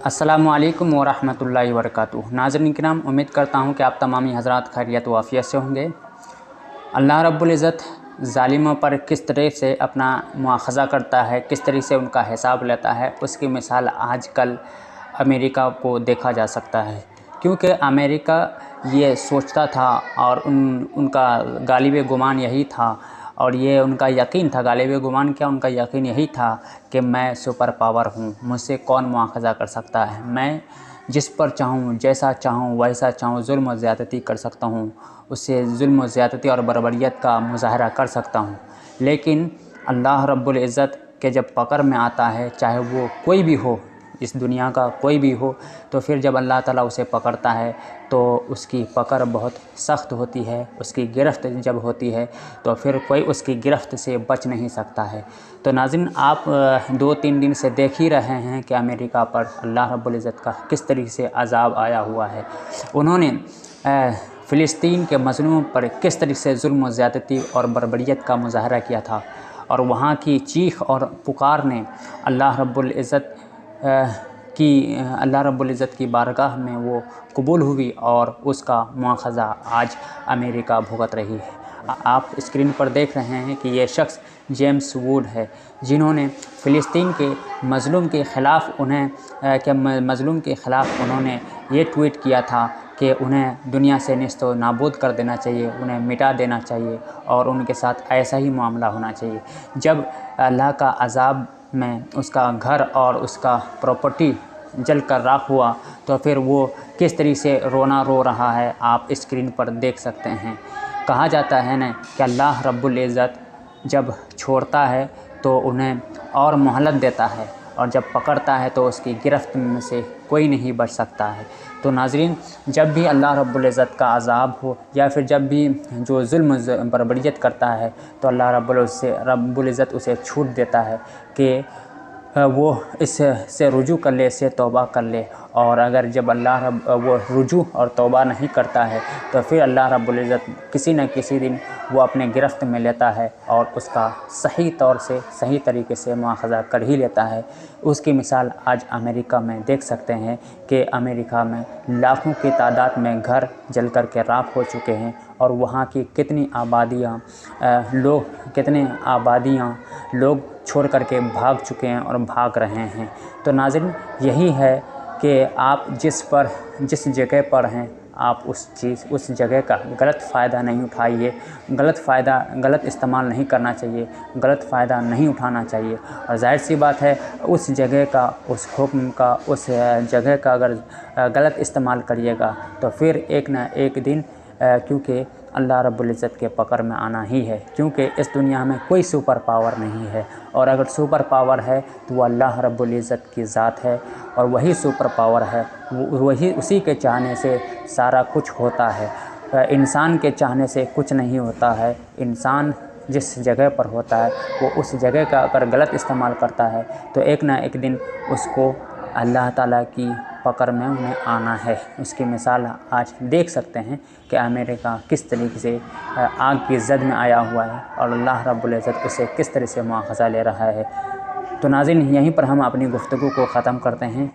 अस्सलामुअलैकुम वरहमतुल्लाहि वबरकातुहू। नाज़रीन किराम, उम्मीद करता हूँ कि आप तमामी हज़रात खैरियत व आफ़ियत से होंगे। अल्लाह रब्बुल इज़्ज़त ज़ालिमों पर किस तरह से अपना मुआख़ज़ा करता है, किस तरह से उनका हिसाब लेता है, उसकी मिसाल आजकल अमेरिका को देखा जा सकता है। क्योंकि अमेरिका ये सोचता था और उनका गालिब गुमान यही था, और ये उनका यकीन था, गालिब गुमान क्या, उनका यकीन यही था कि मैं सुपर पावर हूँ, मुझसे कौन मुआख़ज़ा कर सकता है। मैं जिस पर चाहूँ, जैसा चाहूँ, वैसा चाहूँ ज़ुल्म व ज़्यादती कर सकता हूँ, उससे ज़ुल्म व ज़्यादती और बर्बरियत का मुज़ाहरा कर सकता हूँ। लेकिन अल्लाह रब्बुल इज़्ज़त के जब पकड़ में आता है, चाहे वो कोई भी हो, इस दुनिया का कोई भी हो, तो फिर जब अल्लाह ताला उसे पकड़ता है तो उसकी पकड़ बहुत सख्त होती है। उसकी गिरफ़्त जब होती है तो फिर कोई उसकी गिरफ़्त से बच नहीं सकता है। तो नाज़रीन, आप 2-3 दिन से देख ही रहे हैं कि अमेरिका पर अल्लाह रब्बुल इज़्ज़त का किस तरीके से अज़ाब आया हुआ है। उन्होंने फ़िलिस्तीन के मज़लूमों पर किस तरीके से ज़ुल्म व ज़्यादती और बर्बरियत का मुज़ाहरा किया था, और वहाँ की चीख और पुकार ने अल्लाह रब्बुल इज़्ज़त की बारगाह में वो कबूल हुई, और उसका मुआख़ज़ा आज अमेरिका भुगत रही है। आप स्क्रीन पर देख रहे हैं कि ये शख्स जेम्स वुड है, जिन्होंने फ़िलिस्तीन के मज़लूम के ख़िलाफ़ उन्होंने ये ट्वीट किया था कि उन्हें दुनिया से नेस्तो नाबूद कर देना चाहिए, उन्हें मिटा देना चाहिए, और उनके साथ ऐसा ही मामला होना चाहिए। जब अल्लाह का अज़ाब में उसका घर और उसका प्रॉपर्टी जल कर राख हुआ, तो फिर वो किस तरीके से रोना रो रहा है, आप स्क्रीन पर देख सकते हैं। कहा जाता है ना कि अल्लाह रब्बुल इज़्ज़त जब छोड़ता है तो उन्हें और मोहलत देता है, और जब पकड़ता है तो उसकी गिरफ़्त में से कोई नहीं बच सकता है। तो नाज़रीन, जब भी अल्लाह रब्बुल इज़्ज़त का अज़ाब हो, या फिर जब भी जो ज़ुल्म बर्बरियत करता है, तो अल्लाह रब्बुल इज़्ज़त उसे छूट देता है कि वो इससे रुजू कर ले, इससे तौबा कर ले। और अगर जब वो रुजू और तौबा नहीं करता है, तो फिर अल्लाह रब्बुल इज़्ज़त किसी न किसी दिन वो अपने गिरफ़्त में लेता है और उसका सही तौर से, सही तरीके से मुआख़ज़ा कर ही लेता है। उसकी मिसाल आज अमेरिका में देख सकते हैं कि अमेरिका में लाखों की तादाद में घर जल कर के राख हो चुके हैं, और वहाँ की कितनी आबादियाँ लोग छोड़ करके भाग चुके हैं और भाग रहे हैं। तो नाज़रीन, यही है कि आप जिस जगह पर हैं, आप उस जगह का गलत फ़ायदा नहीं उठाइए, गलत इस्तेमाल नहीं करना चाहिए, गलत फ़ायदा नहीं उठाना चाहिए। और ज़ाहिर सी बात है, उस जगह का, उस हुक्म का, उस जगह का अगर गलत इस्तेमाल करिएगा तो फिर एक ना एक दिन क्योंकि अल्लाह रब्बुल इज़्ज़त के पकड़ में आना ही है। क्योंकि इस दुनिया में कोई सुपर पावर नहीं है, और अगर सुपर पावर है तो वो अल्लाह रब्बुल इज़्ज़त की ज़ात है, और वही सुपर पावर है, वही उसी के चाहने से सारा कुछ होता है। इंसान के चाहने से कुछ नहीं होता है। इंसान जिस जगह पर होता है, वो उस जगह का अगर गलत इस्तेमाल करता है तो एक ना एक दिन उसको अल्लाह ताला की पकड़ में उन्हें आना है। उसकी मिसाल आज देख सकते हैं कि अमेरिका किस तरीके से आग की ज़द में आया हुआ है, और अल्लाह रब्बुल इज़्ज़त उसे किस तरह से मुआख़ज़ा ले रहा है। तो नाज़रीन, यहीं पर हम अपनी गुफ्तगू को ख़त्म करते हैं।